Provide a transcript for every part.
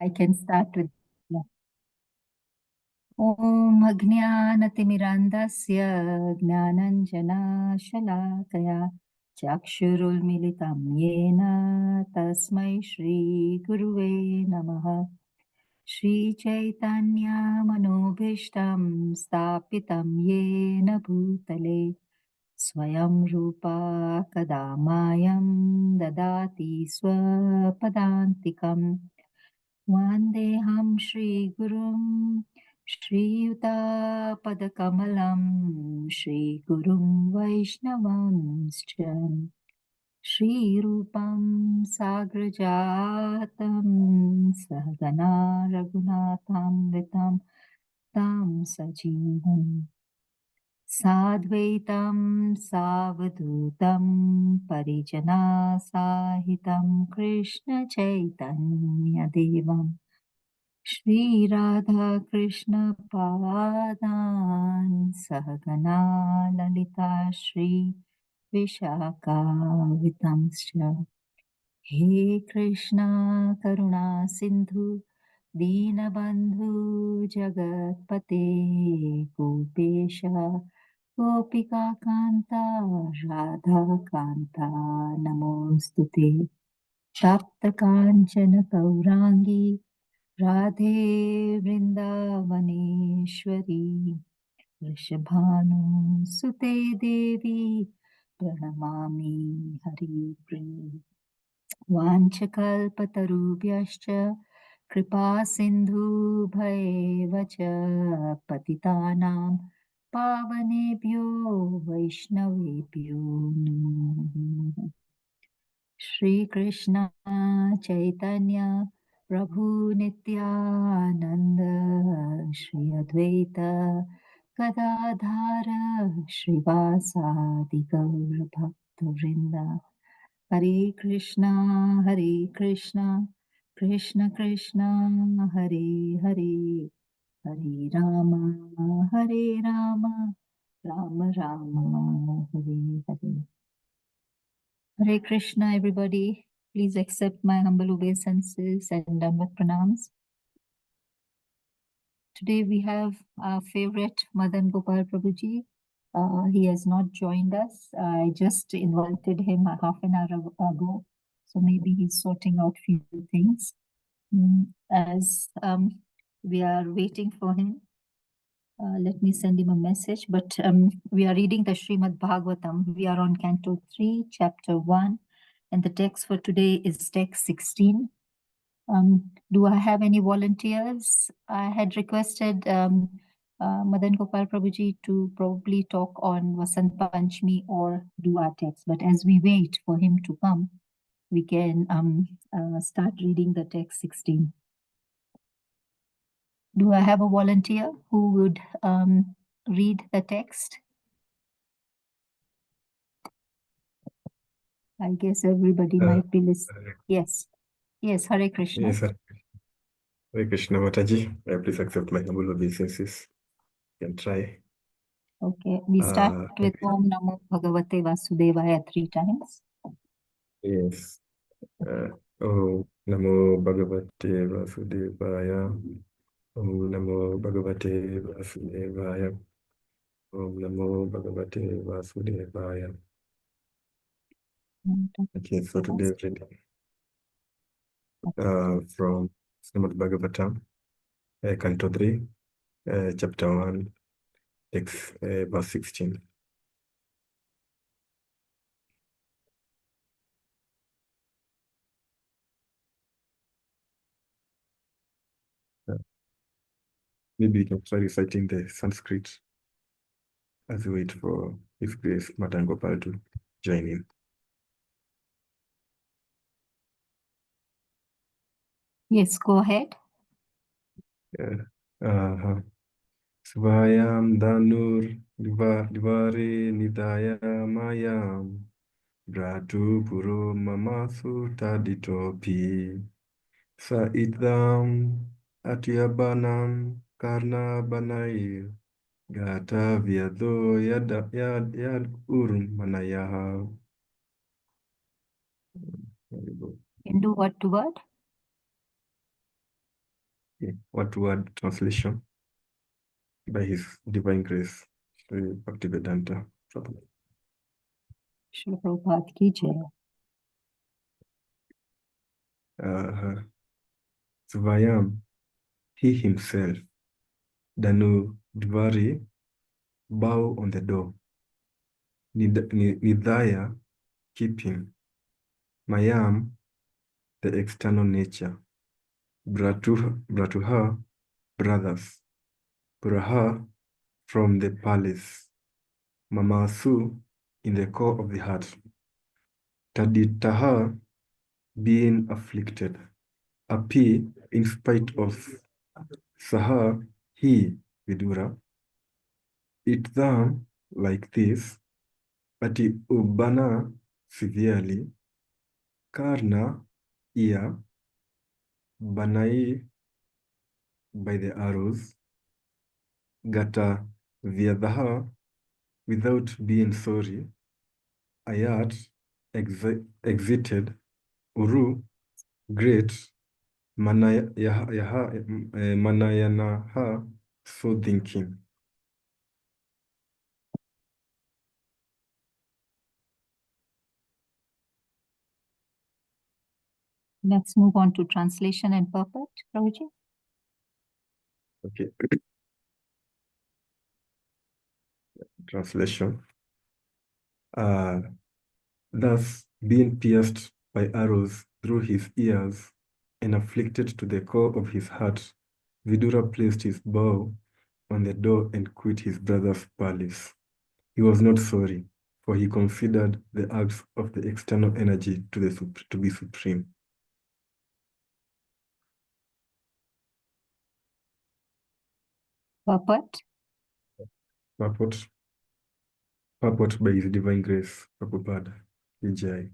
I can start with. Yeah. ॐ अज्ञानतिमिरान्धस्य ज्ञानञ्जनशलाकया चक्षुरुन्मिलितं येन तस्मै श्रीगुरुवे नमः। श्रीचैतन्यमनोभीष्टं स्थापितं येन भूतले स्वयं रूपा कदा मायं ददाति स्वपदान्तिकम्। वन्देऽहं श्रीगुरुं श्रीयुतापदकमलं श्रीगुरुं वैष्णवंश्च श्रीरूपं साग्रजातं सहगना रघुनाथान्वितं तं सजीवम् साद्वैतं सावधूतं परिजनासाहितं कृष्णचैतन्यदेवम् श्रीराधाकृष्णपादान् सहगना ललिता श्रीविशाखान्वितांश्च हे कृष्णा करुणा सिन्धु दीनबन्धु जगत्पते गोपेश गोपिकान्ता राधाकान्ता नमोऽस्तुते तप्तकाञ्चन गौराङ्गी राधे वृन्दावनेश्वरी वृषभानुसुते देवी प्रणमामि हरिप्रिये वाञ्छकल्पतरुभ्यश्च कृपा सिन्धुभैव च पतितानां पावनेभ्यो वैष्णवेभ्यो नमो नमः। श्रीकृष्ण चैतन्य प्रभु नित्यानन्द श्री अद्वैत गदाधर श्रीवासादि गौरभक्तवृन्द हरे Krishna Krishna Krishna Hare Hare Hare Ram Ram Ram Hare Hare. Hare Krishna, everybody. Please accept my humble obeisances and Dandavat pranams. Today we have our favorite Madan Gopal Prabhuji. He has not joined us. I just invited him a half an hour ago. So maybe he's sorting out few things. As we are waiting for him, let me send him a message. But we are reading the Srimad Bhagavatam. We are on Canto 3, Chapter 1. And the text for today is text 16. Do I have any volunteers? I had requested Madan Gopal Prabhuji to probably talk on Vasant Panchami or do our text. But as we wait for him to come, we can start reading the text 16. Do I have a volunteer who would read the text? I guess everybody might be listening. Yes. Yes, Hare Krishna. Yes, sir. Hare Krishna Mataji. Please accept my humble obeisances. You can try. Okay, we start with Om Namo Bhagavate Vasudevaya 3 times. Yes. Om Namo Bhagavate Vasudevaya. Om Namo Bhagavate Vasudevaya. Om Namo Bhagavate Vasudevaya. Okay, so today we're reading from Srimad Bhagavatam, Canto 3, Chapter 1, text verse 16. Maybe you can try reciting the Sanskrit as we wait for His Grace Madan Gopal to join in. Yes, go ahead. Svayam Danur Divare Nidaya Mayam Bratu Puro Mamasu Taditopi Sa Idam Atyabanam Karna Banair Gata Vyado Yad Urum Manayaha. Can do what to what? word to word translation by His Divine Grace, Sri Bhaktivedanta Prabhupada. Shri Prabhupada ki jai. Svayam, he himself, Danu Dvari, bow on the door. Nidhaya, keeping. Mayam, the external nature. Bratuha, brothers. Puraha, from the palace. Mamasu, in the core of the heart. Taditaha, being afflicted. Api, in spite of. Saha, he, Vidura. Itdam, like this. Ati ubana, severely. Karna, ear. Banai, by the arrows. Gata, Vyadaha, without being sorry. Ayat, exited. Uru, great. Manayanaha, so thinking. Let's move on to translation and purport, Prabhuji. Okay. Translation. Thus, being pierced by arrows through his ears and afflicted to the core of his heart, Vidura placed his bow on the door and quit his brother's palace. He was not sorry, for he considered the acts of the external energy to be supreme. Purport. Purport by His Divine Grace, Prabhupada, Vijay.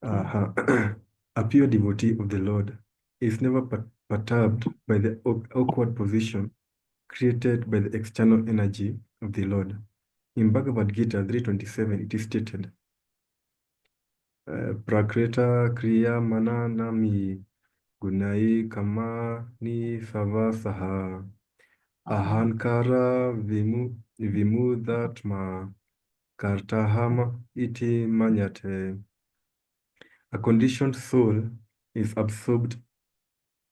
A pure devotee of the Lord is never perturbed by the awkward position created by the external energy of the Lord. In Bhagavad Gita 3:27, it is stated, Prakrita Kriya Mananami Gunai Kama Ni Savasaha Ahankara Vimudatma Kartahama Iti Manyate. A conditioned soul is absorbed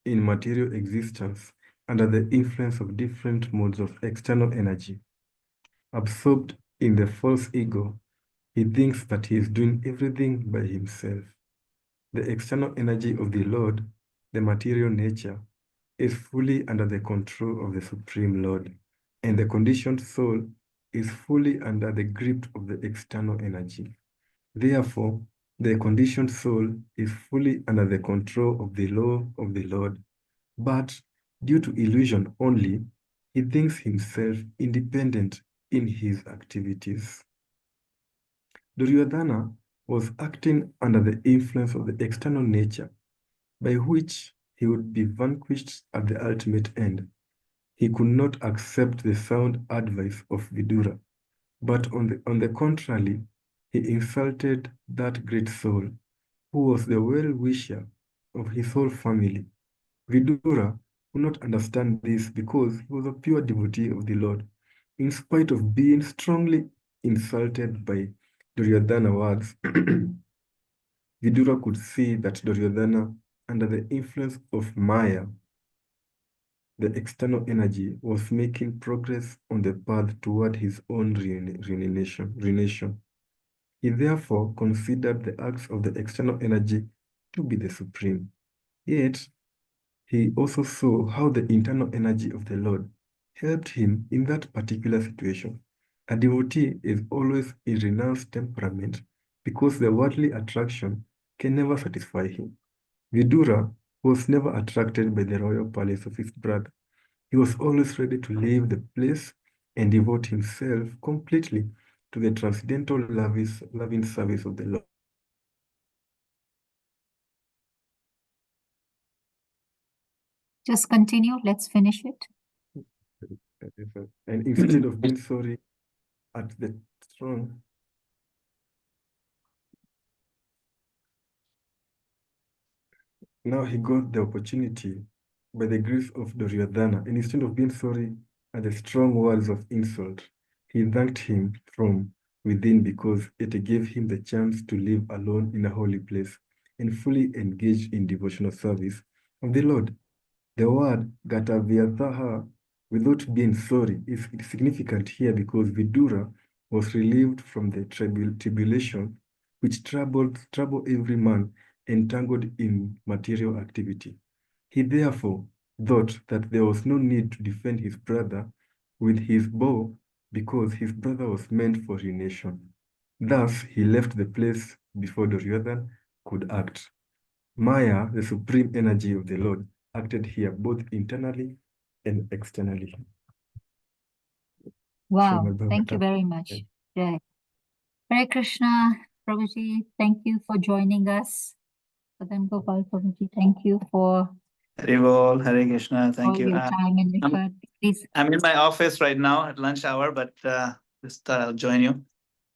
in material existence under the influence of different modes of external energy. Absorbed in the false ego, he thinks that he is doing everything by himself. The external energy of the Lord, the material nature, is fully under the control of the Supreme Lord, and the conditioned soul is fully under the grip of the external energy. Therefore, the conditioned soul is fully under the control of the law of the Lord, but due to illusion only, he thinks himself independent in his activities. Duryodhana was acting under the influence of the external nature, by which he would be vanquished at the ultimate end. He could not accept the sound advice of Vidura, but on the contrary, he insulted that great soul, who was the well-wisher of his whole family. Vidura could not understand this because he was a pure devotee of the Lord, in spite of being strongly insulted by Duryodhana's words. Vidura could see that Duryodhana, under the influence of Maya, the external energy, was making progress on the path toward his own ruination. He therefore considered the acts of the external energy to be the supreme. Yet, he also saw how the internal energy of the Lord helped him in that particular situation. A devotee is always a renounced temperament because the worldly attraction can never satisfy him. Vidura was never attracted by the royal palace of his brother. He was always ready to leave the place and devote himself completely to the transcendental loving service of the Lord. Just continue. Let's finish it. And instead of being sorry at the throne, now he got the opportunity by the grief of Duryodhana, and instead of being sorry at the strong words of insult, he thanked him from within because it gave him the chance to live alone in a holy place and fully engage in devotional service of the Lord. The word Gatavyataha, without being sorry, is significant here because Vidura was relieved from the tribulation which troubled every man entangled in material activity. He therefore thought that there was no need to defend his brother with his bow because his brother was meant for urination. Thus, he left the place before Duryodhana could act. Maya, the supreme energy of the Lord, acted here both internally and externally. Wow, Srimad thank you Bhagavatam. very much. Jai. Hare Krishna, Prabhuji, thank you for joining us. Madan Gopal Prabhuji, thank you for Haribol, Hare Krishna, thank all you. your time and effort. Please, I'm in my office right now at lunch hour, but just thought I'll join you.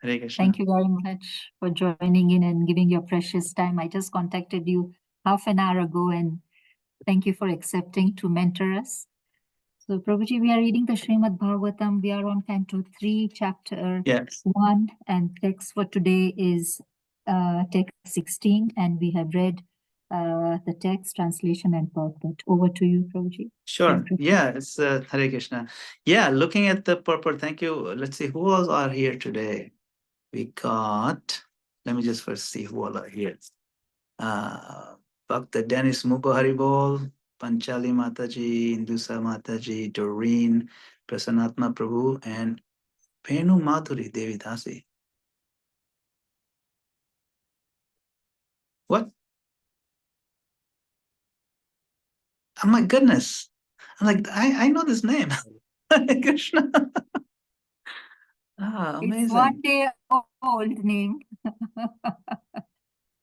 Hare Krishna. thank you very much for joining in and giving your precious time. I just contacted you half an hour ago, and thank you for accepting to mentor us. So, Prabhuji, we are reading the Srimad Bhagavatam. We are on Canto 3, Chapter Yes. 1, and text for today is text 16, and we have read the text, translation, and purport. Over to you, Prabhuji. Sure. Hare Krishna. Yeah, it's Hare Krishna. Yeah, looking at the purport, thank you. Let's see who all are here today. We got, let me just first see who all are here. Bhakta Dennis Muko Haribol, Panchali Mataji, Indusa Mataji, Doreen, Prasanatma Prabhu, and Penu Madhuri Devi Dasi. What? Oh my goodness. I'm like, I know this name. Hare Krishna. It's one Amazing. day old name.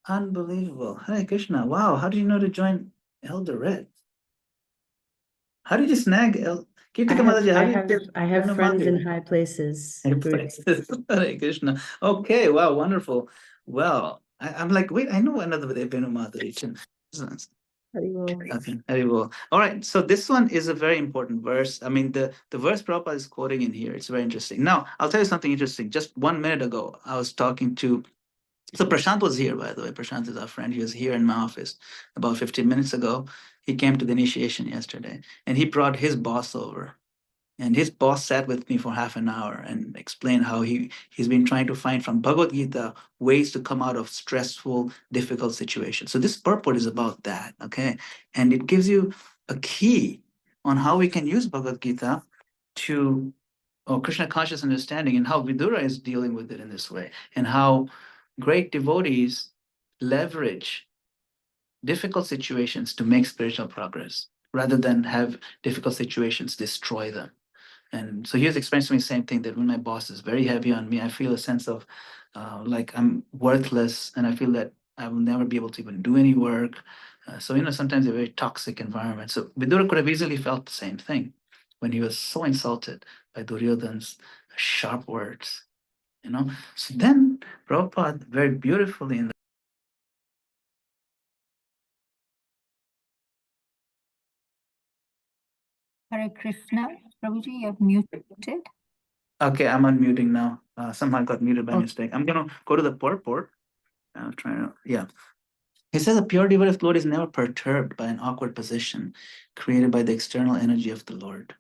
Unbelievable. Hare Krishna. Wow. How did you know to join Elder Red? How did you snag Kirtika Mataji? How did you I have friends in high places. Hare Krishna. Okay. Wow. Wonderful. Well, I'm like, wait, I know another with Benu Mataji. Okay, very well. All right, so this one is a very important verse. I mean, the verse Prabhupada is quoting in here, it's very interesting. Now, I'll tell you something interesting. Just 1 minute ago, I was talking to, so Prashant was here, by the way. Prashant is our friend. He was here in my office about 15 minutes ago. He came to the initiation yesterday, and he brought his boss over. And his boss sat with me for half an hour and explained how he's been trying to find from Bhagavad Gita ways to come out of stressful, difficult situations. So this purport is about that, okay? And it gives you a key on how we can use Bhagavad Gita to Krishna conscious understanding, and how Vidura is dealing with it in this way, and how great devotees leverage difficult situations to make spiritual progress rather than have difficult situations destroy them. And so he was explaining to me the same thing, that when my boss is very heavy on me, I feel a sense of like I'm worthless, and I feel that I will never be able to even do any work. So, sometimes a very toxic environment. So Vidura could have easily felt the same thing when he was so insulted by Duryodhana's sharp words. So then Prabhupada very beautifully in Hare Krishna, Prabhuji, you have muted. Okay, I'm unmuting now. Somehow I got muted by Okay. mistake. I'm gonna go to the purport. I'm trying to, yeah. He says a pure devotee of the Lord is never perturbed by an awkward position created by the external energy of the Lord.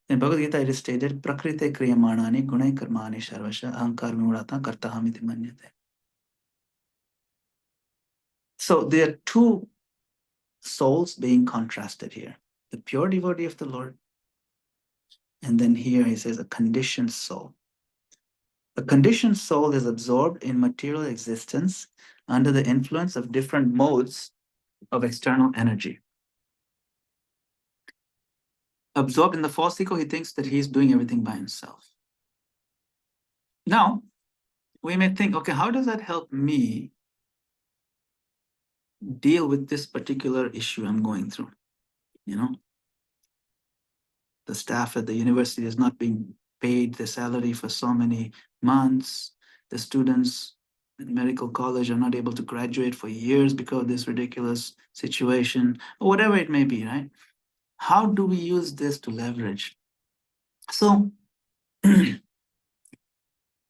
In Bhagavad Gita, it is stated, Prakrite kriyamanani gunai karmani sharvasha ahankar vinurata kartahamiti manyate. So there are two souls being contrasted here. The pure devotee of the Lord, and then here he says a conditioned soul. A conditioned soul is absorbed in material existence under the influence of different modes of external energy. Absorbed in the false ego, he thinks that he's doing everything by himself. Now, we may think, okay, how does that help me deal with this particular issue I'm going through? The staff at the university is not being paid the salary for so many months. The students in medical college are not able to graduate for years because of this ridiculous situation, or whatever it may be, right? How do we use this to leverage? So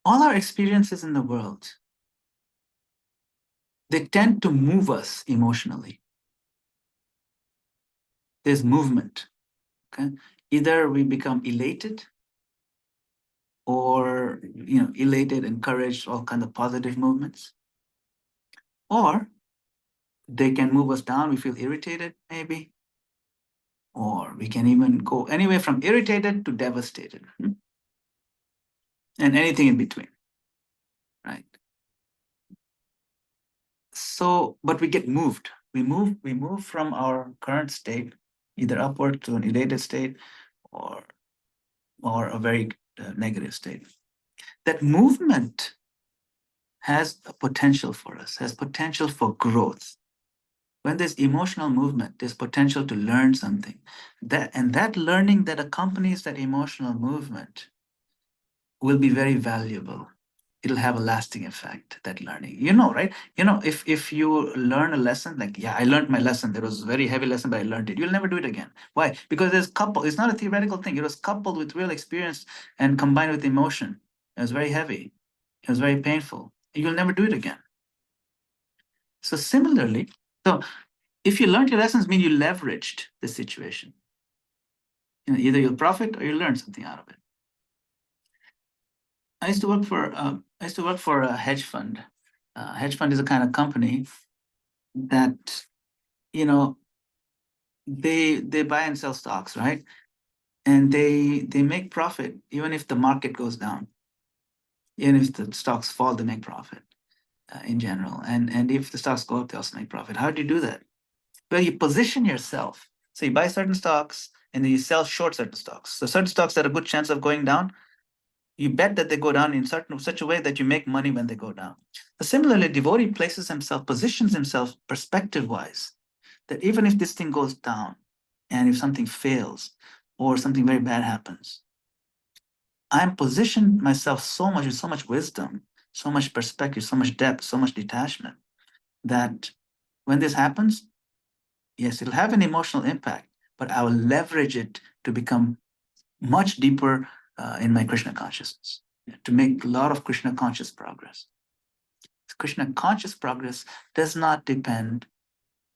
all our experiences in the world, they tend to move us emotionally. There's movement, okay? Either we become elated, or elated, encouraged, all kind of positive movements, or they can move us down. We feel irritated, maybe, or we can even go anywhere from irritated to devastated, and anything in between, right? So, but we get moved. We move from our current state, either upward to an elated state, or a very negative state. That movement has a potential for us, has potential for growth. When there's emotional movement, there's potential to learn something. That learning that accompanies that emotional movement will be very valuable. It'll have a lasting effect, that learning. Right? If you learn a lesson, like, yeah, I learned my lesson. There was a very heavy lesson, but I learned it. You'll never do it again. Why? Because it's not a theoretical thing. It was coupled with real experience and combined with emotion. It was very heavy. It was very painful. You'll never do it again. So similarly, if you learned your lessons, mean you leveraged the situation. Either you'll profit or you learn something out of it. I used to work for a hedge fund. Hedge fund is a kind of company that they buy and sell stocks, right? And they make profit even if the market goes down. Even if the stocks fall, they make profit in general. And if the stocks go up, they also make profit. How do you do that? Well, you position yourself. So you buy certain stocks and then you sell short certain stocks. So certain stocks that have a good chance of going down, you bet that they go down in such a way that you make money when they go down. So similarly, devotee positions himself perspective-wise, that even if this thing goes down and if something fails or something very bad happens, I'm positioned myself so much with so much wisdom, so much perspective, so much depth, so much detachment, that when this happens, yes, it'll have an emotional impact, but I will leverage it to become much deeper in my Krishna consciousness, to make a lot of Krishna conscious progress. Krishna conscious progress does not depend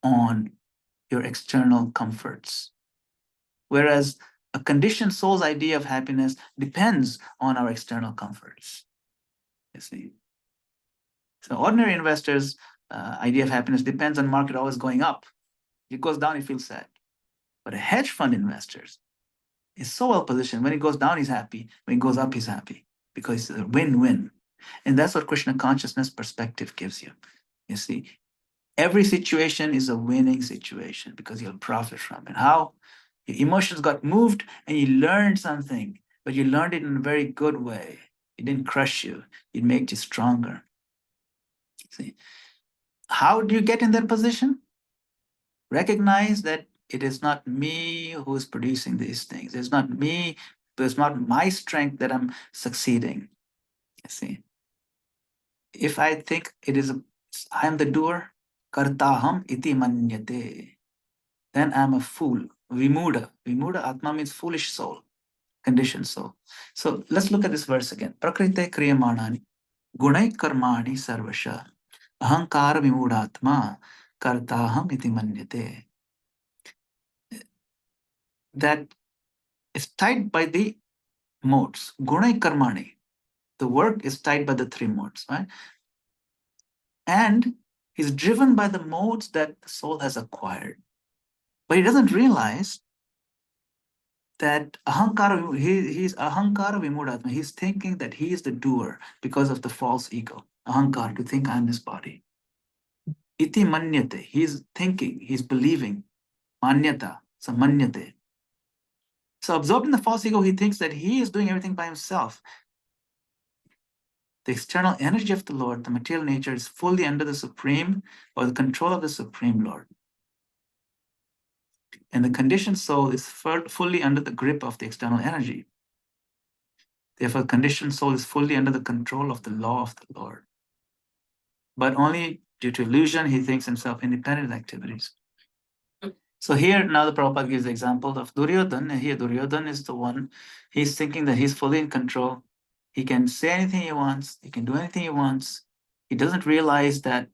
on your external comforts, whereas a conditioned soul's idea of happiness depends on our external comforts. You see, so ordinary investors' idea of happiness depends on market always going up. If it goes down, he feels sad. But a hedge fund investor is so well positioned. When it goes down, he's happy. When it goes up, he's happy, because it's a win-win. And that's what Krishna consciousness perspective gives you. You see, every situation is a winning situation because you'll profit from it. How? Your emotions got moved and you learned something, but you learned it in a very good way. It didn't crush you. It made you stronger. See, how do you get in that position? Recognize that it is not me who is producing these things. It's not me. It's not my strength that I'm succeeding. You see, if I think I am the doer, kartaham iti manyate, then I'm a fool. Vimuda atma means foolish soul, conditioned soul. So let's look at this verse again. Prakrite kriyamanani gunai karmani sarvasha ahankara vimudatma kartaham iti manyate. That is tied by the modes. Gunai karmani. The work is tied by the three modes, right? And he's driven by the modes that the soul has acquired. But he doesn't realize that ahankara, he's ahankara vimudatma. He's thinking that he is the doer because of the false ego. Ahankara, to think I'm this body. Iti manyate. He's thinking, he's believing. Manyata, so manyate. So absorbed in the false ego, he thinks that he is doing everything by himself. The external energy of the Lord, the material nature, is fully under the Supreme, or the control of the Supreme Lord. And the conditioned soul is fully under the grip of the external energy. Therefore, the conditioned soul is fully under the control of the law of the Lord. but only due to illusion, he thinks himself independent activities. So here now the Prabhupada gives the example of Duryodhan, and here Duryodhan is the one, he's thinking that he's fully in control. He can say anything he wants, he can do anything he wants. He doesn't realize that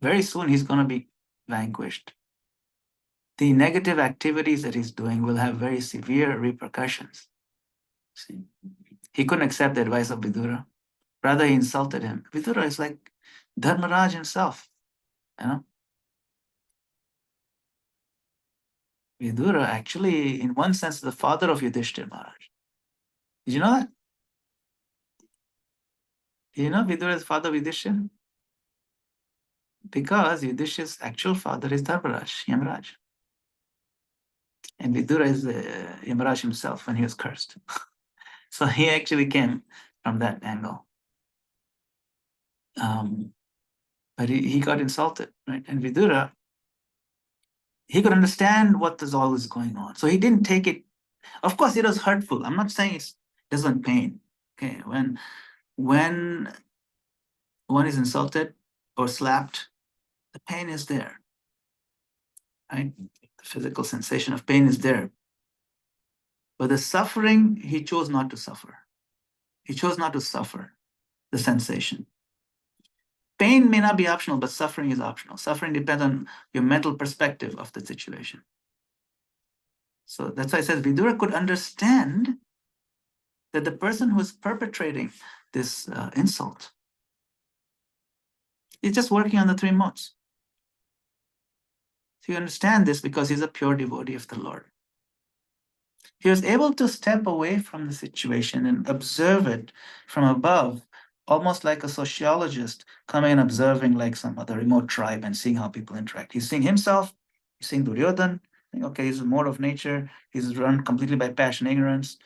very soon he's going to be vanquished. The negative activities that he's doing will have very severe repercussions. See? He couldn't accept the advice of Vidura. Rather, he insulted him. Vidura is like Dharmaraj himself, you know. Vidura actually, in one sense, is the father of Yudhishthira Maharaj. Did you know that? Do you know Vidura is the father of Yudhishthira? Because Yudhishthira's actual father is Dharmaraj, Yamaraj. And Vidura is Yamaraj himself when he was cursed. So he actually came from that angle. But he got insulted, right? And Vidura, he could understand what is always going on. So he didn't take it. Of course, it was hurtful. I'm not saying it doesn't pain. Okay, when one is insulted or slapped, the pain is there, right? The physical sensation of pain is there. But the suffering, he chose not to suffer. He chose not to suffer the sensation. Pain may not be optional, but suffering is optional. Suffering depends on your mental perspective of the situation. So that's why it says Vidura could understand that the person who is perpetrating this insult is just working on the three modes. So you understand this because he's a pure devotee of the Lord. He was able to step away from the situation and observe it from above, almost like a sociologist coming and observing like some other remote tribe and seeing how people interact. He's seeing himself, he's seeing Duryodhan, okay, he's a mode of nature, he's run completely by passion, ignorance.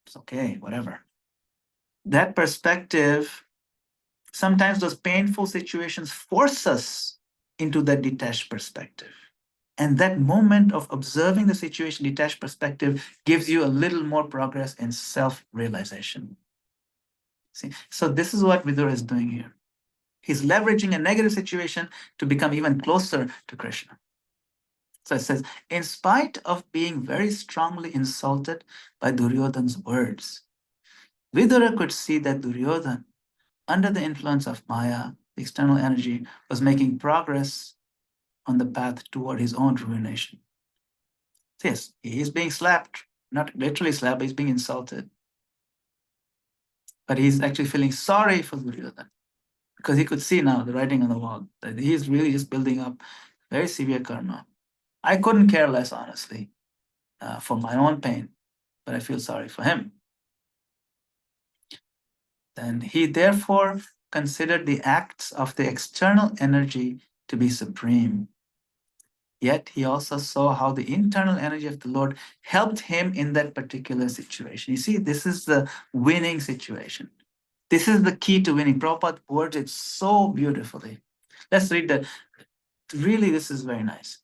It's okay, whatever. That perspective, sometimes those painful situations force us into that detached perspective. And that moment of observing the situation, detached perspective, gives you a little more progress in self-realization. See, so this is what Vidura is doing here. He's leveraging a negative situation to become even closer to Krishna. So it says, in spite of being very strongly insulted by Duryodhan's words, Vidura could see that Duryodhan, under the influence of Maya, the external energy, was making progress on the path toward his own ruination. Yes, he is being slapped, not literally slapped, but he's being insulted. But he's actually feeling sorry for Duryodhan because he could see now the writing on the wall that he's really just building up very severe karma. I couldn't care less, honestly, for my own pain, but I feel sorry for him. Then he therefore considered the acts of the external energy to be supreme. Yet he also saw how the internal energy of the Lord helped him in that particular situation. You see, this is the winning situation. This is the key to winning. Prabhupada words it so beautifully. Let's read that. Really, this is very nice.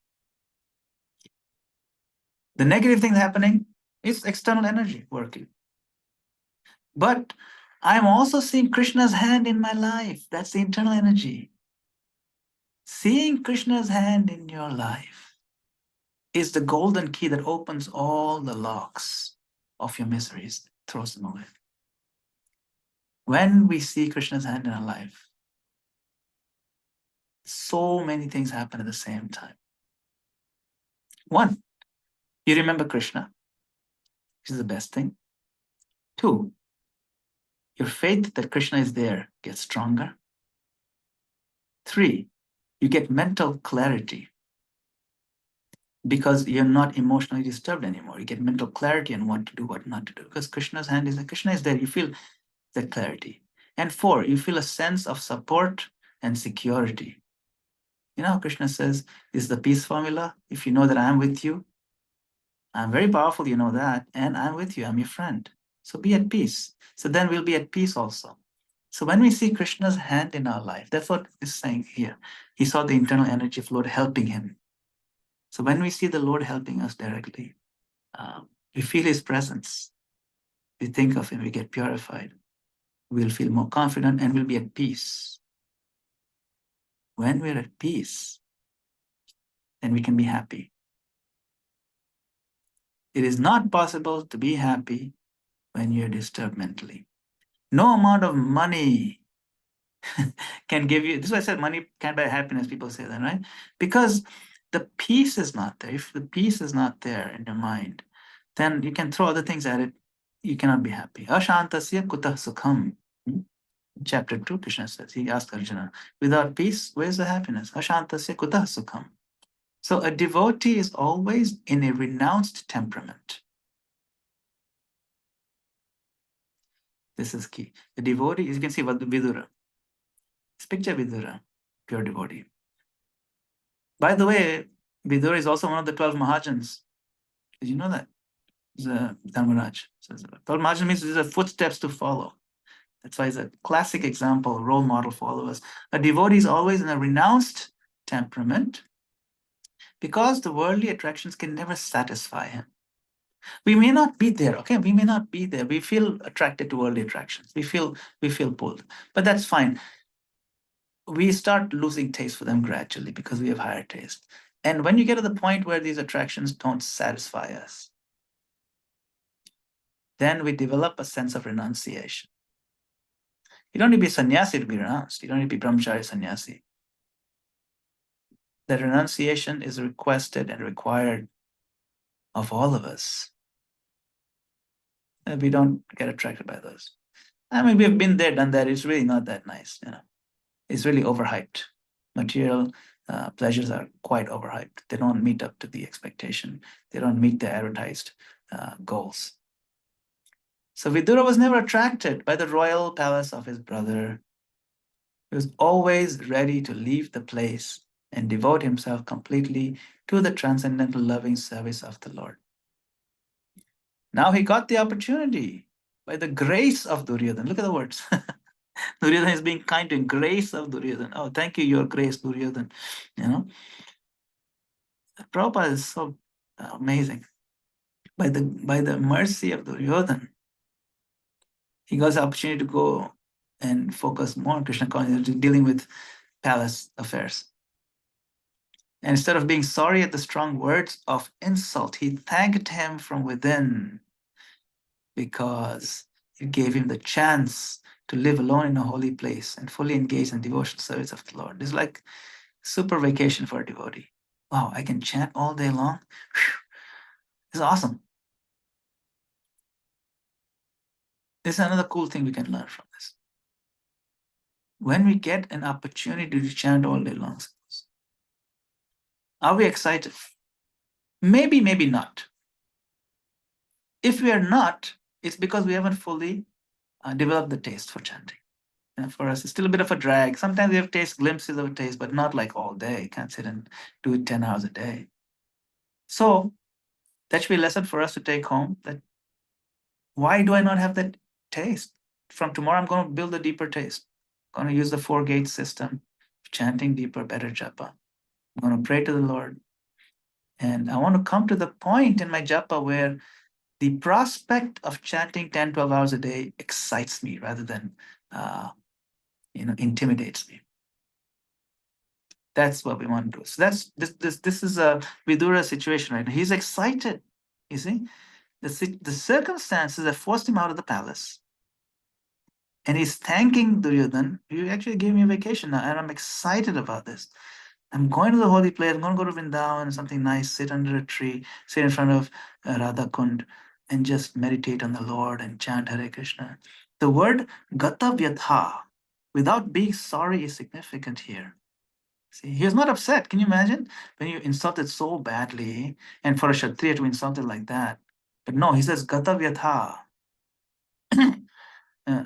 The negative thing happening is external energy working. But I'm also seeing Krishna's hand in my life. That's the internal energy. Seeing Krishna's hand in your life is the golden key that opens all the locks of your miseries, throws them away. When we see Krishna's hand in our life, so many things happen at the same time. One, you remember Krishna, which is the best thing. Two, your faith that Krishna is there gets stronger. Three, you get mental clarity because you're not emotionally disturbed anymore. You get mental clarity and what to do, what not to do. Because Krishna's hand is there. Krishna is there. You feel that clarity. And four, you feel a sense of support and security. You know, Krishna says, this is the peace formula. If you know that I'm with you, I'm very powerful, you know that, and I'm with you, I'm your friend. So be at peace. So then we'll be at peace also. So when we see Krishna's hand in our life, that's what it's saying here. He saw the internal energy of Lord helping him. So when we see the Lord helping us directly, we feel his presence. We think of him, we get purified. We'll feel more confident and we'll be at peace. when we're at peace, then we can be happy. It is not possible to be happy when you're disturbed mentally. No amount of money can give you, this is why I said money can't buy happiness. People say that, right? Because the peace is not there. If the peace is not there in your mind, then you can throw other things at it. You cannot be happy. Ashantasya kutah sukham. Chapter 2, Krishna says, he asked Arjuna, without peace, where's the happiness? Ashantasya kutah sukham. So a devotee is always in a renounced temperament. This is key. The devotee, as you can see, what the Vidura. Let's picture Vidura, pure devotee. By the way, Vidura is also one of the 12 Mahajans. Did you know that? Dharmaraj says 12 Mahajans means these are footsteps to follow. That's why he's a classic example, role model for all of us. A devotee is always in a renounced temperament because the worldly attractions can never satisfy him. We may not be there, okay? We may not be there. We feel attracted to worldly attractions. We feel pulled, but that's fine. We start losing taste for them gradually because we have higher taste. And when you get to the point where these attractions don't satisfy us, then we develop a sense of renunciation. You don't need to be a sannyasi to be renounced. You don't need to be brahmachari sannyasi. That renunciation is requested and required of all of us. And we don't get attracted by those. I mean, we've been there, done that. It's really not that nice. It's really overhyped. Material pleasures are quite overhyped. They don't meet up to the expectation. They don't meet the advertised goals. So Vidura was never attracted by the royal palace of his brother. He was always ready to leave the place and devote himself completely to the transcendental loving service of the Lord. Now he got the opportunity by the grace of Duryodhana. Look at the words. Duryodhana is being kind to him. Grace of Duryodhana. Oh, thank you, your grace, Duryodhana. Prabhupada is so amazing. By the mercy of Duryodhana, he got the opportunity to go and focus more on Krishna consciousness, dealing with palace affairs. And instead of being sorry at the strong words of insult, he thanked him from within because it gave him the chance to live alone in a holy place and fully engage in devotional service of the Lord. It's like super vacation for a devotee. Wow, I can chant all day long. It's awesome. This is another cool thing we can learn from this. When we get an opportunity to chant all day long, are we excited? Maybe, maybe not. If we are not, it's because we haven't fully developed the taste for chanting. And for us, it's still a bit of a drag. Sometimes we have taste, glimpses of a taste, but not like all day. You can't sit and do it 10 hours a day. So that should be a lesson for us to take home, that why do I not have that taste? From tomorrow, I'm going to build a deeper taste. I'm going to use the 4-gate system, chanting deeper, better japa. I'm going to pray to the Lord. And I want to come to the point in my japa where the prospect of chanting 10, 12 hours a day excites me rather than intimidates me. That's what we want to do. So this is a Vidura situation right now. He's excited. You see, the circumstances that forced him out of the palace, and he's thanking Duryodhana. You actually gave me a vacation now, and I'm excited about this. I'm going to the holy place. I'm going to go to Vrindavan, something nice, sit under a tree, sit in front of Radha Kund, and just meditate on the Lord and chant Hare Krishna. The word gata vyatha, without being sorry, is significant here. See, he was not upset. Can you imagine when you insulted so badly, and for a Kshatriya to insult it like that? But no, he says gata vyatha.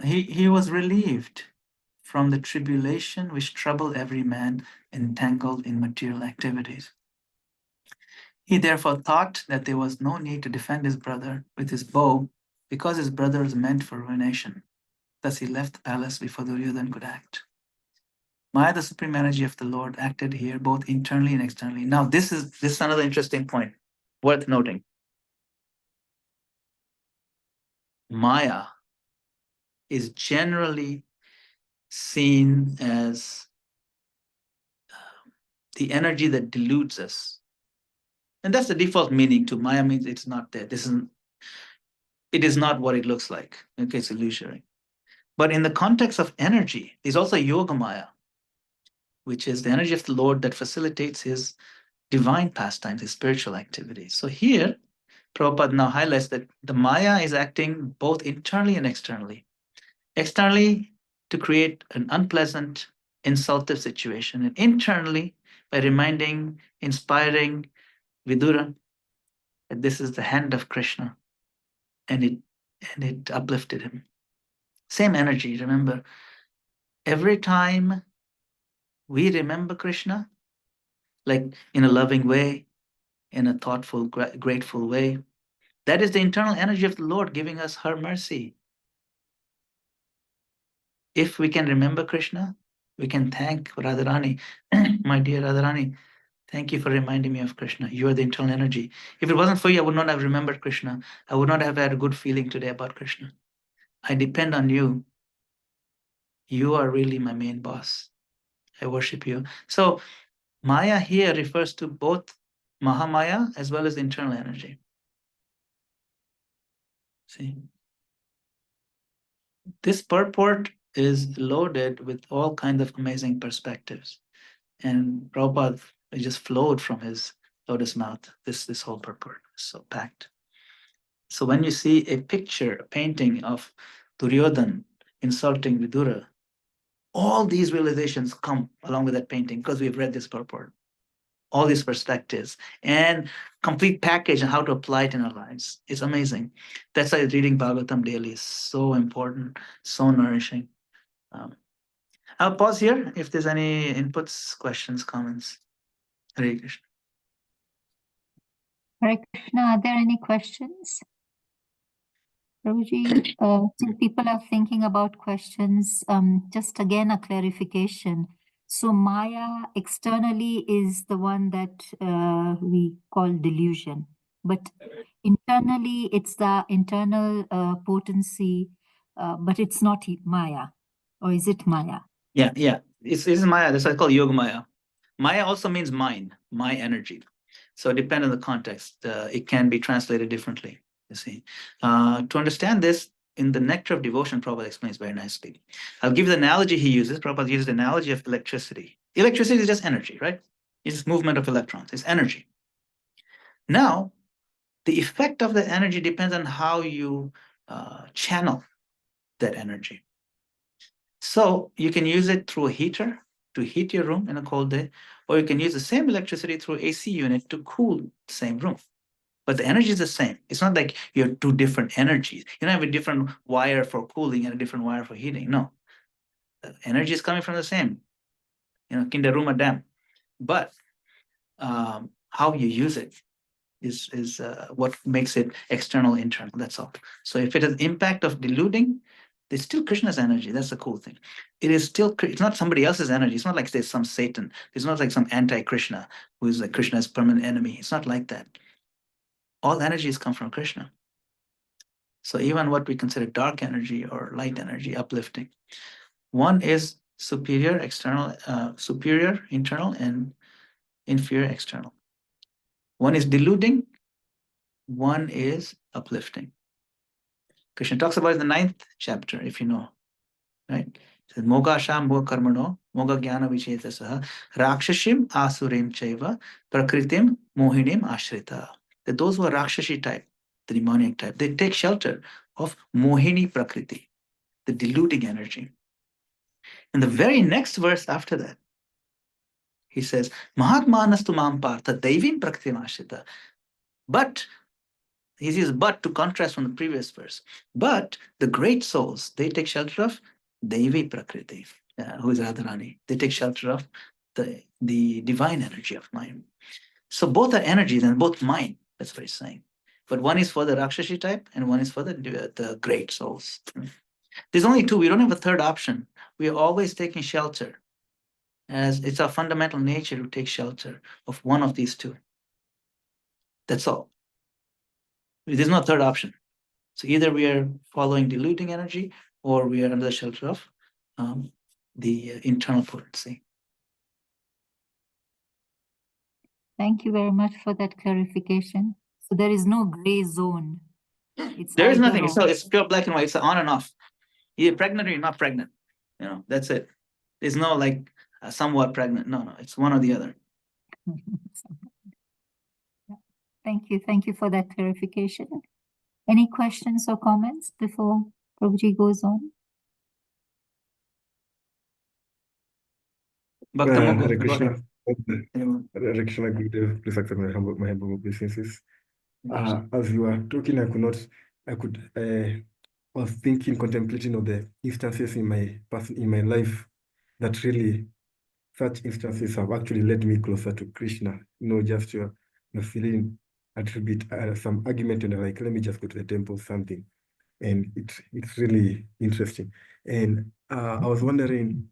He was relieved from the tribulation which troubled every man entangled in material activities. He therefore thought that there was no need to defend his brother with his bow because his brother was meant for ruination. Thus he left the palace before Duryodhana could act. Maya, the supreme energy of the Lord, acted here both internally and externally. Now this is another interesting point worth noting. Maya is generally seen as the energy that deludes us. And that's the default meaning to Maya, means it's not there. It is not what it looks like. Okay, it's illusory. But in the context of energy, there's also Yoga Maya, which is the energy of the Lord that facilitates his divine pastimes, his spiritual activities. So here, Prabhupada now highlights that the Maya is acting both internally and externally. Externally, to create an unpleasant, insultive situation, and internally, by reminding, inspiring Vidura that this is the hand of Krishna, and it uplifted him. Same energy, remember. Every time we remember Krishna, like in a loving way, in a thoughtful, grateful way, that is the internal energy of the Lord giving us her mercy. If we can remember Krishna, we can thank Radharani. My dear Radharani, thank you for reminding me of Krishna. You are the internal energy. If it wasn't for you, I would not have remembered Krishna. I would not have had a good feeling today about Krishna. I depend on you. You are really my main boss. I worship you. So Maya here refers to both Mahamaya as well as internal energy. See, this purport is loaded with all kinds of amazing perspectives. And Prabhupada just flowed from his lotus mouth, this whole purport is so packed. So when you see a picture, a painting of Duryodhan insulting Vidura, all these realizations come along with that painting because we've read this purport. All these perspectives and complete package on how to apply it in our lives. It's amazing. That's why reading Bhagavatam daily is so important, so nourishing. I'll pause here if there's any inputs, questions, comments. Hare Krishna. Hare Krishna, are there any questions? Prabhuji, since people are thinking about questions, just again a clarification. So Maya externally is the one that we call delusion, but internally it's the internal potency, but it's not Maya, or is it Maya? Yeah. It's Maya. That's why I call Yoga Maya. Maya also means mind, my energy. So depending on the context, it can be translated differently. You see, to understand this, in the Nectar of Devotion, Prabhupada explains very nicely. I'll give you the analogy he uses. Prabhupada uses the analogy of electricity. Electricity is just energy, right? It's just movement of electrons. It's energy. Now, the effect of the energy depends on how you channel that energy. So you can use it through a heater to heat your room in a cold day, or you can use the same electricity through AC unit to cool the same room. But the energy is the same. It's not like you have two different energies. You don't have a different wire for cooling and a different wire for heating. No, the energy is coming from the same, kinderuma dam. But how you use it is what makes it external, internal. That's all. So if it has impact of deluding, it's still Krishna's energy. That's the cool thing. It is still, it's not somebody else's energy. It's not like there's some Satan. It's not like some anti-Krishna who is like Krishna's permanent enemy. It's not like that. All energies come from Krishna. So even what we consider dark energy or light energy, uplifting, one is superior external, superior internal, and inferior external. One is deluding, one is uplifting. Krishna talks about it in the 9th chapter, if you know, right? It says, Moga Shambho Karmano, Moga Jnana Vichetasaha, Rakshashim Asurim Chaiva, Prakritim Mohinim Ashrita. That those who are Rakshashi type, the demonic type, they take shelter of Mohini Prakriti, the deluding energy. In the very next verse after that, he says, Mahatmanastu Mam Partha Daivim Prakritim Ashrita. But he uses but to contrast from the previous verse. But the great souls, they take shelter of Devi Prakriti, who is Radharani. They take shelter of the divine energy of mind. So both are energies and both mind. That's what he's saying. But one is for the Rakshashi type and one is for the great souls. There's only two. We don't have a third option. We are always taking shelter, as it's our fundamental nature to take shelter of one of these two. That's all. There's no third option. So either we are following deluding energy or we are under the shelter of the internal potency. Thank you very much for that clarification. So there is no gray zone. It's There is either nothing. or. So it's pure black and white. It's on and off. You're pregnant or you're not pregnant. That's it. There's no like somewhat pregnant. No, it's one or the other. Thank you. Thank you for that clarification. Any questions or comments before Prabhuji goes on? Bhakta Mukul, Hare go Krishna. ahead. Anyone? Hare Krishna, Gurudev. Please accept my humble obeisances. As you were talking, I was thinking, contemplating on the instances in my life that really, such instances have actually led me closer to Krishna. Just your feeling attribute some argument and like, let me just go to the temple, something, and it's really interesting. And I was wondering,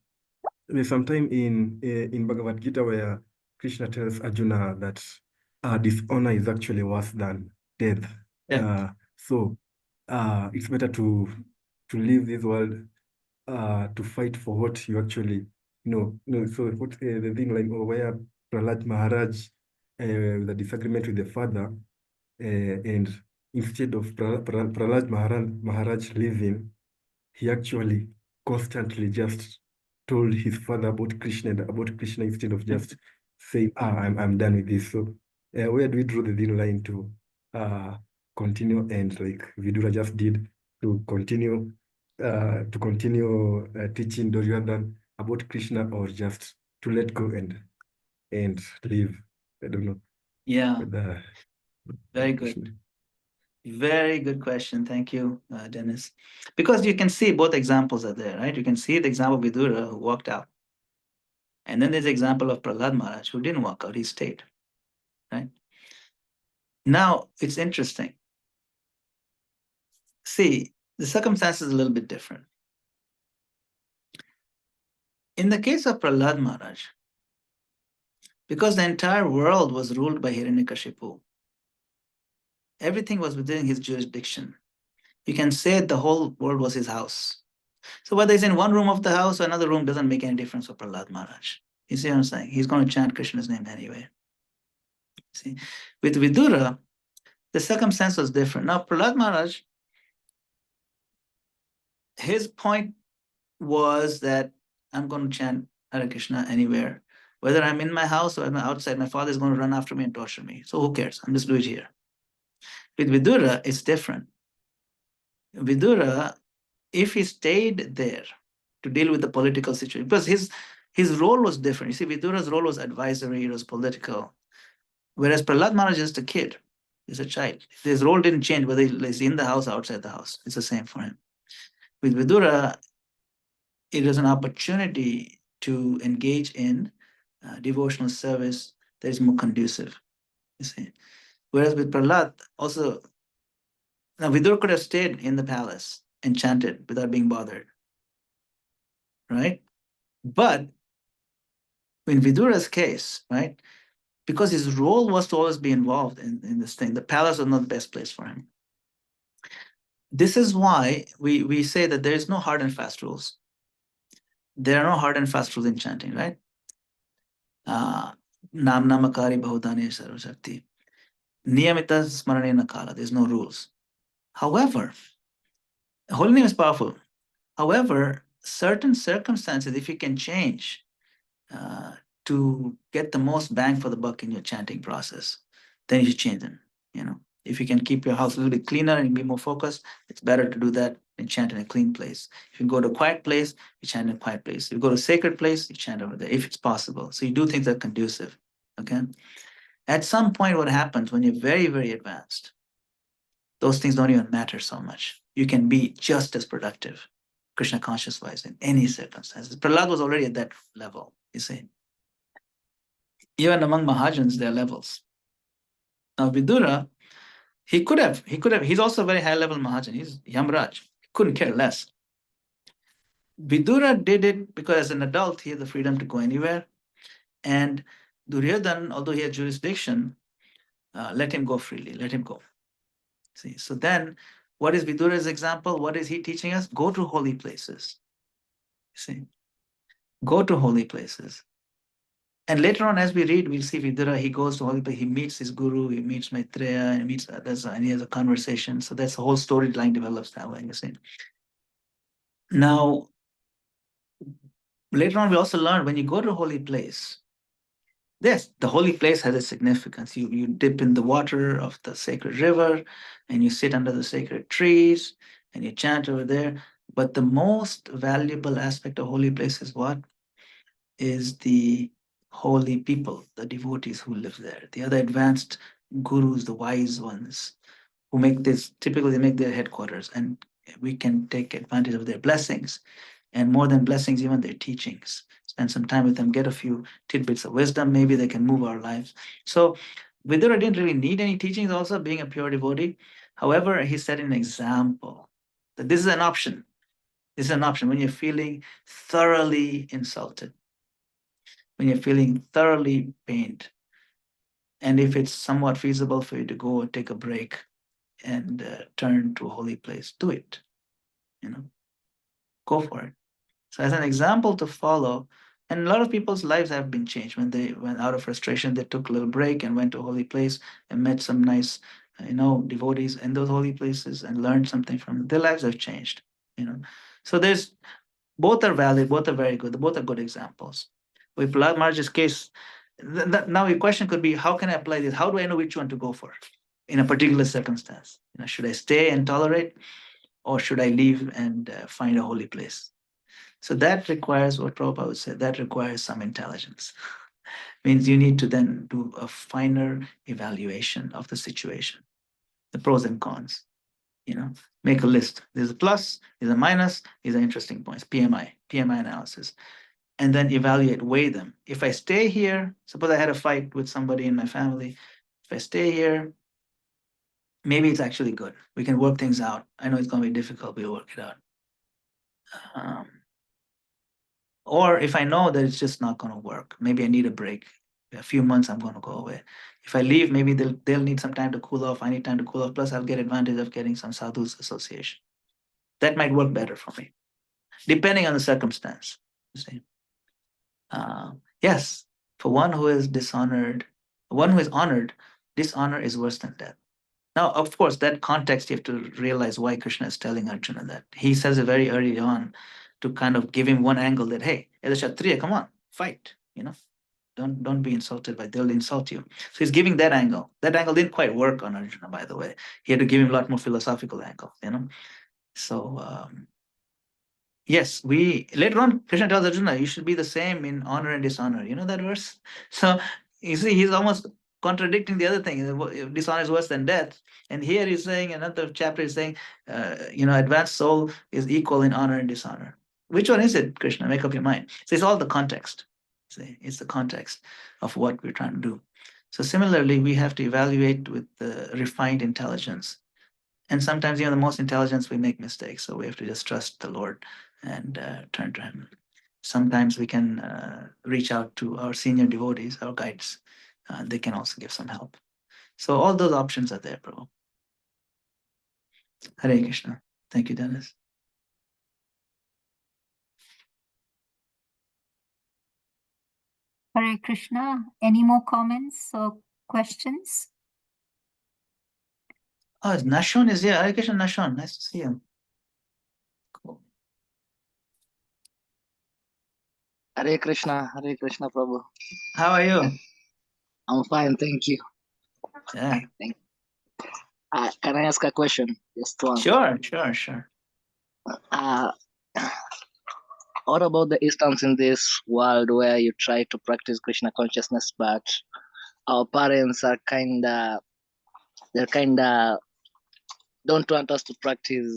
there's some time in Bhagavad Gita where Krishna tells Arjuna that dishonor is actually worse than death. Yeah. So it's better to leave this world to fight for what you actually know. So what the thing like where Prahlad Maharaj with a disagreement with the father, and instead of Prahlad Maharaj leaving, he actually constantly just told his father about Krishna instead of just saying, I'm done with this. So where do we draw the thin line to continue, and like Vidura just did, to continue teaching Duryodhana about Krishna, or just to let go and leave? I don't know. Yeah. Whether, Very good. Very good question. Thank you, Dennis. Because you can see both examples are there, right? You can see the example of Vidura who walked out. And then there's the example of Prahlad Maharaj who didn't walk out, he stayed, right? Now, it's interesting. See, the circumstance is a little bit different. In the case of Prahlad Maharaj, because the entire world was ruled by Hiranyakashipu, everything was within his jurisdiction. You can say the whole world was his house. So whether he's in one room of the house or another room doesn't make any difference for Prahlad Maharaj. You see what I'm saying? He's going to chant Krishna's name anyway. See, with Vidura, the circumstance was different. Now, Prahlad Maharaj, his point was that I'm going to chant Hare Krishna anywhere. Whether I'm in my house or I'm outside, my father is going to run after me and torture me. So who cares? I'm just doing it here. With Vidura, it's different. Vidura, if he stayed there to deal with the political situation, because his role was different. You see, Vidura's role was advisory, it was political. Whereas Prahlad Maharaj is just a kid, he's a child. His role didn't change whether he's in the house or outside the house. It's the same for him. With Vidura, it was an opportunity to engage in devotional service that is more conducive, you see. Whereas with Prahlad, also, now Vidura could have stayed in the palace and chanted without being bothered, right? But in Vidura's case, right, because his role was to always be involved in this thing, the palace was not the best place for him. This is why we say that there is no hard and fast rules. There are no hard and fast rules in chanting, right? Nam namakari bahudane sarvashakti. Niyamita smarane nakala. There's no rules. However, holy name is powerful. However, certain circumstances, if you can change to get the most bang for the buck in your chanting process, then you should change them. If you can keep your house a little bit cleaner and be more focused, it's better to do that and chant in a clean place. If you go to a quiet place, you chant in a quiet place. If you go to a sacred place, you chant over there, if it's possible. So you do things that are conducive, okay? At some point, what happens when you're very, very advanced, those things don't even matter so much. You can be just as productive, Krishna conscious wise, in any circumstances. Prahlad was already at that level, you see. Even among Mahajans, there are levels. Now, Vidura, he's also a very high level Mahajan. He's Yamraj. He couldn't care less. Vidura did it because as an adult, he had the freedom to go anywhere. And Duryodhana, although he had jurisdiction, let him go freely, let him go. See, so then what is Vidura's example? What is he teaching us? Go to holy places. See, go to holy places. And later on, as we read, we'll see Vidura, he goes to holy place, he meets his guru, he meets Maitreya, and he meets others, and he has a conversation. So that's the whole storyline develops that way, you see. Now, later on, we also learn when you go to a holy place, yes, the holy place has a significance. You dip in the water of the sacred river, and you sit under the sacred trees, and you chant over there. But the most valuable aspect of holy place is what? Is the holy people, the devotees who live there, the other advanced gurus, the wise ones who make this, typically they make their headquarters, and we can take advantage of their blessings, and more than blessings, even their teachings. Spend some time with them, get a few tidbits of wisdom, maybe they can move our lives. So Vidura didn't really need any teachings, also being a pure devotee. However, he set an example that this is an option. This is an option when you're feeling thoroughly insulted, when you're feeling thoroughly pained, and if it's somewhat feasible for you to go and take a break and turn to a holy place, do it. Go for it. So as an example to follow, and a lot of people's lives have been changed when they went out of frustration, they took a little break and went to a holy place and met some nice, devotees in those holy places and learned something from them. Their lives have changed. So there's both are valid, both are very good, both are good examples. With Prahlad Maharaj's case, now your question could be, how can I apply this? How do I know which one to go for in a particular circumstance? Should I stay and tolerate, or should I leave and find a holy place? So that requires what Prabhupada would say, that requires some intelligence. Means you need to then do a finer evaluation of the situation, the pros and cons. Make a list. There's a plus, there's a minus, these are interesting points, PMI analysis. And then evaluate, weigh them. If I stay here, suppose I had a fight with somebody in my family, if I stay here, maybe it's actually good. We can work things out. I know it's going to be difficult, we'll work it out. Or if I know that it's just not going to work, maybe I need a break. A few months, I'm going to go away. If I leave, maybe they'll need some time to cool off. I need time to cool off. Plus, I'll get advantage of getting some sadhus association. That might work better for me, depending on the circumstance. You see. Yes, for one who is dishonored, one who is honored, dishonor is worse than death. Now, of course, that context, you have to realize why Krishna is telling Arjuna that. He says it very early on to kind of give him one angle that, hey, as a Kshatriya, come on, fight, Don't be insulted by, they'll insult you. So he's giving that angle. That angle didn't quite work on Arjuna, by the way. He had to give him a lot more philosophical angle, So, yes, later on, Krishna tells Arjuna, you should be the same in honor and dishonor. You know that verse? So, you see, he's almost contradicting the other thing. Dishonor is worse than death. And here he's saying, another chapter is saying, advanced soul is equal in honor and dishonor. Which one is it, Krishna? Make up your mind. So it's all the context. See, it's the context of what we're trying to do. So similarly, we have to evaluate with the refined intelligence. And sometimes, the most intelligence, we make mistakes. So we have to just trust the Lord and turn to Him. Sometimes we can reach out to our senior devotees, our guides. They can also give some help. So all those options are there, Prabhu. Hare Krishna. Thank you, Dennis. Hare Krishna. Any more comments or questions? Oh, Nashon is here. Hare Krishna, Nashon. Nice to see you. Cool. Hare Krishna, Prabhu. How are you? I'm fine, thank you. Yeah. Can I ask a question? Just one. Sure. What about the instance in this world where you try to practice Krishna consciousness, but our parents are kinda don't want us to practice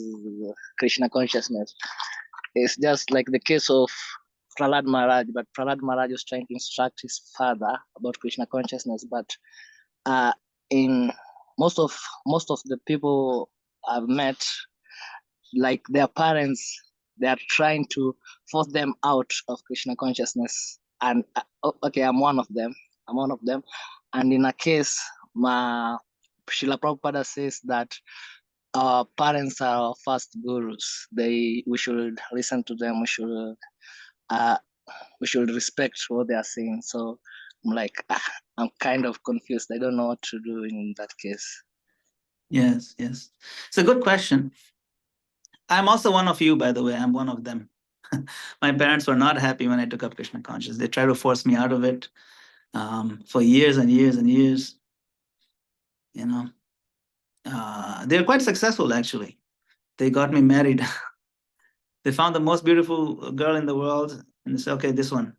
Krishna consciousness? It's just like the case of Prahlad Maharaj, but Prahlad Maharaj was trying to instruct his father about Krishna consciousness, but in most of the people I've met, like their parents, they are trying to force them out of Krishna consciousness. And okay, I'm one of them. And in a case, Srila Prabhupada says that our parents are our first gurus. We should listen to them. We should respect what they are saying. So I'm like, I'm kind of confused. I don't know what to do in that case. Yes, yes. It's a good question. I'm also one of you, by the way. I'm one of them. My parents were not happy when I took up Krishna consciousness. They tried to force me out of it for years and years and years. You know, they're quite successful, actually. They got me married. They found the most beautiful girl in the world, and they said, "Okay, this one."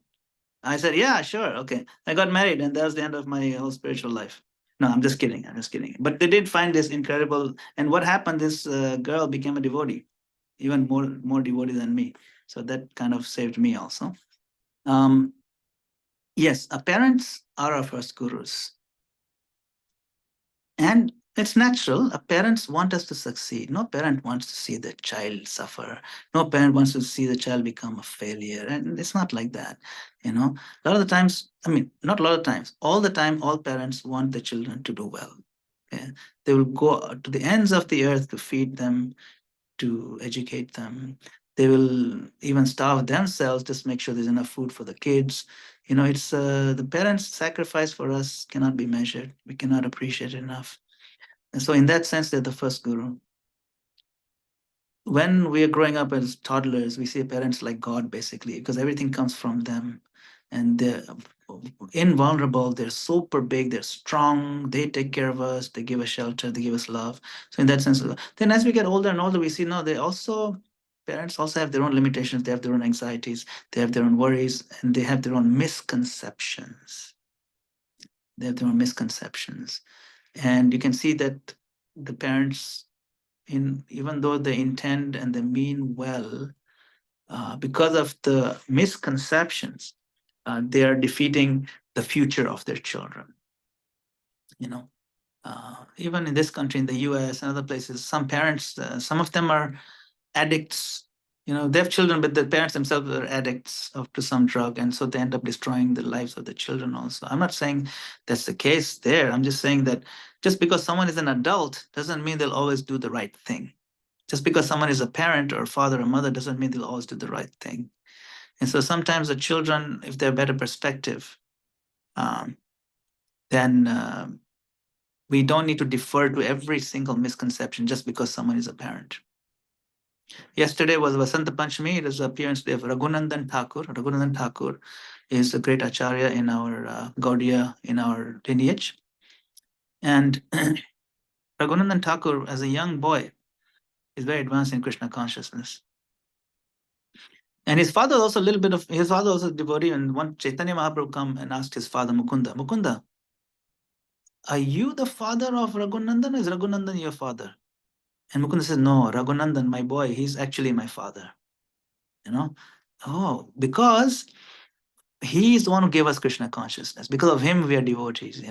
I said, "Yeah, sure, okay." I got married, and that was the end of my whole spiritual life. No, I'm just kidding. I'm just kidding. But they did find this incredible. And what happened? This girl became a devotee, even more devotee than me. So that kind of saved me also. Yes, our parents are our first gurus. And it's natural. Our parents want us to succeed. No parent wants to see the child suffer. No parent wants to see the child become a failure. And it's not like that. A lot of the times, not a lot of times, all the time, all parents want the children to do well. Okay? They will go to the ends of the earth to feed them, to educate them. They will even starve themselves just to make sure there's enough food for the kids. It's the parents' sacrifice for us cannot be measured. We cannot appreciate it enough. And so in that sense, they're the first guru. When we are growing up as toddlers, we see parents like God, basically, because everything comes from them. And they're invulnerable, they're super big, they're strong, they take care of us, they give us shelter, they give us love. So in that sense, then as we get older and older, we see, no, parents also have their own limitations, they have their own anxieties, they have their own worries, and they have their own misconceptions. And you can see that the parents, even though they intend and they mean well, because of the misconceptions, they are defeating the future of their children. Even in this country, in the US and other places, some parents, some of them are addicts. They have children, but the parents themselves are addicts to some drug, and so they end up destroying the lives of the children also. I'm not saying that's the case there. I'm just saying that just because someone is an adult doesn't mean they'll always do the right thing. Just because someone is a parent or father or mother doesn't mean they'll always do the right thing. And so sometimes the children, if they have better perspective, then we don't need to defer to every single misconception just because someone is a parent. Yesterday was Vasanta Panchami. It is the appearance day of Raghunandan Thakur. Raghunandan Thakur is a great acharya in our Gaudiya, in our lineage. And Raghunandan Thakur, as a young boy, is very advanced in Krishna consciousness. And his father also a devotee. And one Chaitanya Mahaprabhu come and asked his father, Mukunda, are you the father of Raghunandan, or is Raghunandan your father? And Mukunda says, no, Raghunandan, my boy, he's actually my father. Because he is the one who gave us Krishna consciousness. Because of him, we are devotees,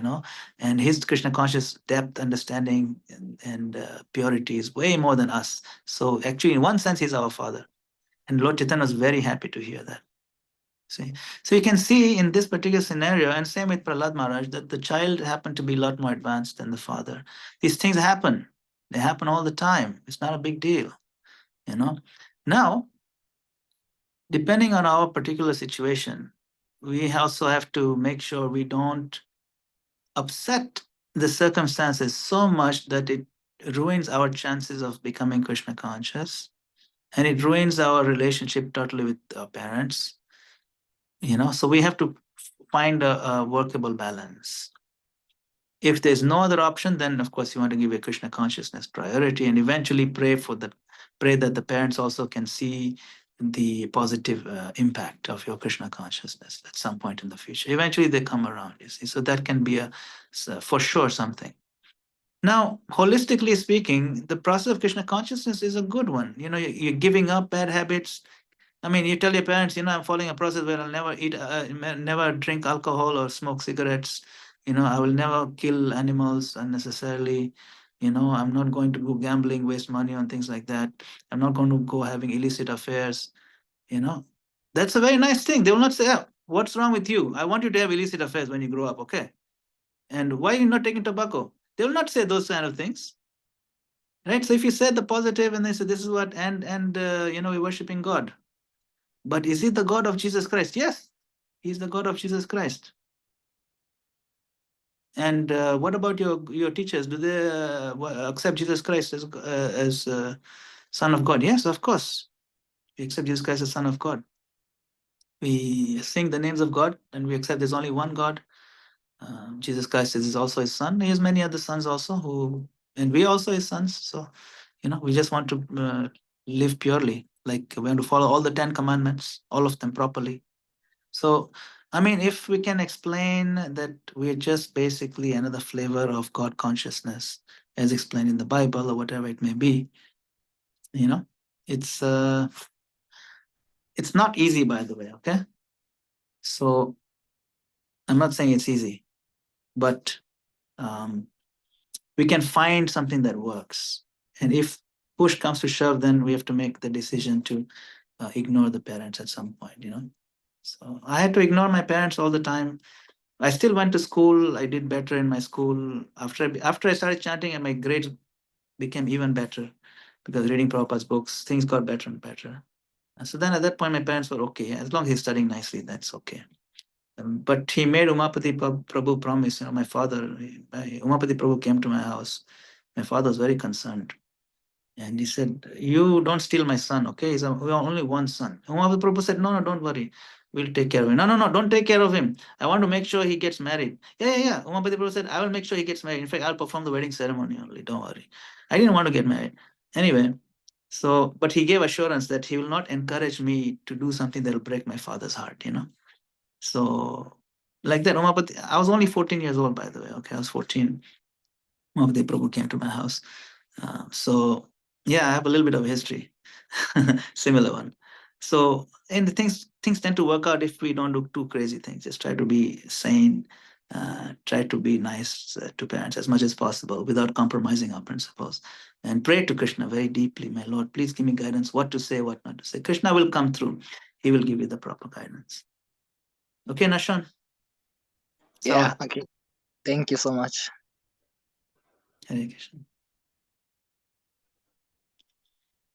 and his Krishna conscious depth, understanding, and purity is way more than us. So actually, in one sense, he's our father. And Lord Chaitanya was very happy to hear that. See? So you can see in this particular scenario, and same with Prahlad Maharaj, that the child happened to be a lot more advanced than the father. These things happen. They happen all the time. It's not a big deal. Now, depending on our particular situation, we also have to make sure we don't upset the circumstances so much that it ruins our chances of becoming Krishna conscious, and it ruins our relationship totally with our parents. So we have to find a workable balance. If there's no other option, then of course you want to give your Krishna consciousness priority, and eventually pray that the parents also can see the positive impact of your Krishna consciousness at some point in the future. Eventually they come around, you see. So that can be for sure something. Now, holistically speaking, the process of Krishna consciousness is a good one. You're giving up bad habits. You tell your parents, I'm following a process where I'll never never drink alcohol or smoke cigarettes. I will never kill animals unnecessarily. I'm not going to go gambling, waste money on things like that. I'm not going to go having illicit affairs. That's a very nice thing. They will not say, what's wrong with you? I want you to have illicit affairs when you grow up, okay? And why are you not taking tobacco? They will not say those kind of things. Right? So if you say the positive and they say this is what, and we're worshiping God. But is he the God of Jesus Christ? Yes, he's the God of Jesus Christ. And what about your teachers? Do they accept Jesus Christ as Son of God? Yes, of course. We accept Jesus Christ as Son of God. We sing the names of God, and we accept there's only one God. Jesus Christ is also His Son. He has many other sons also, and we also His sons. So, we just want to live purely. Like we want to follow all the 10 commandments, all of them properly. So, I mean, if we can explain that we're just basically another flavor of God consciousness, as explained in the Bible or whatever it may be, it's not easy, by the way. Okay, so I'm not saying it's easy, but we can find something that works. And if push comes to shove, then we have to make the decision to ignore the parents at some point. So I had to ignore my parents all the time. I still went to school. I did better in my school. After I started chanting, and my grades became even better because reading Prabhupada's books, things got better and better. And so then at that point, my parents were okay. As long as he's studying nicely, that's okay. But he made Umapati Prabhu promise. My father, Umapati Prabhu came to my house. My father was very concerned. And he said, "You don't steal my son, okay? We are only one son." Umapati Prabhu said, "No, don't worry. We'll take care of him." No, don't take care of him. I want to make sure he gets married. Yeah. Umapati Prabhu said, "I will make sure he gets married. In fact, I'll perform the wedding ceremony only. Don't worry." I didn't want to get married. Anyway, but he gave assurance that he will not encourage me to do something that will break my father's heart, So, like that, Umapati, I was only 14 years old, by the way. Okay, I was 14. Umapati Prabhu came to my house. So, yeah, I have a little bit of history, similar one. So, and the things tend to work out if we don't do too crazy things. Just try to be sane, try to be nice to parents as much as possible without compromising our principles, and pray to Krishna very deeply. My Lord, please give me guidance, what to say, what not to say. Krishna will come through. He will give you the proper guidance. Okay, Nashan? Yeah, okay. Thank you so much. Hare Krishna.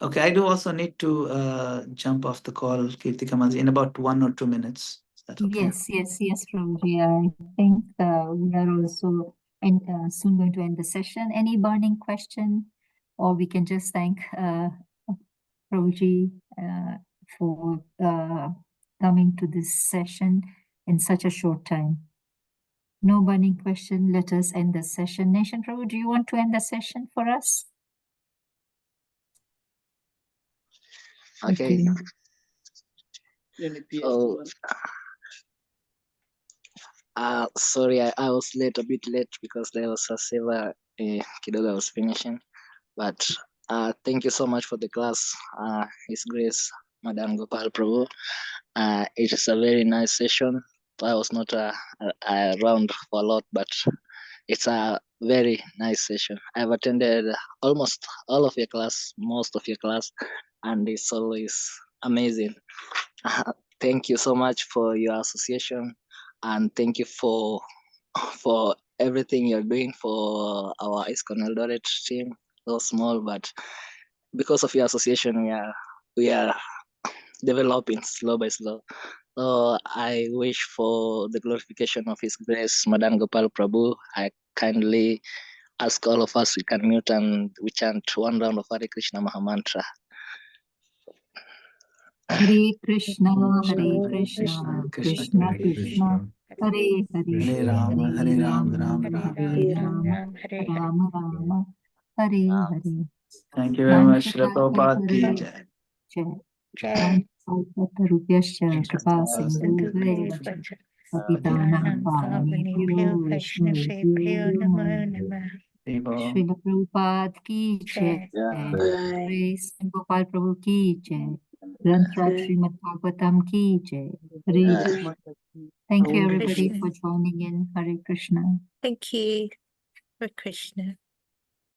Okay, I do also need to jump off the call, Kirti Kamazi, in about 1 or 2 minutes. Is that okay? Yes, Prabhuji. I think we are also soon going to end the session. Any burning question? Or we can just thank Prabhuji for coming to this session in such a short time. No burning question. Let us end the session. Nation Prabhu, do you want to end the session for us? Okay. So, sorry, I was a bit late because there was a silver kidogo I was finishing. But thank you so much for the class, His Grace, Madan Gopal Prabhu. It is a very nice session. I was not around for a lot, but it's a very nice session. I've attended almost all of your class, most of your class, and it's always amazing. Thank you so much for your association, and thank you for everything you're doing for our ISKCON Eldoret team. So small, but because of your association, we are developing slow by slow. So I wish for the glorification of His Grace, Madan Gopal Prabhu. I kindly ask all of us, we can mute and we chant one round of Hare Krishna Mahamantra. Hare Krishna, Krishna Krishna, Krishna, Hare Hare, Hare Rama, Hare Rama, Rama Rama, Hare Rama, Rama Rama, Hare Hare. Thank you very much. Srila Prabhupada ki jai. Jai. Rupyascha Kripa Sindhu Patitanam Pavanebhyo Vaishnavebhyo Namo Namaha. Srila Prabhupada ki jai. Grace and Gopal Prabhu ki jai. Granthrat Srimad Bhagavatam ki jai. Hare Krishna. Thank you everybody for joining in. Hare Krishna. Thank you for Krishna.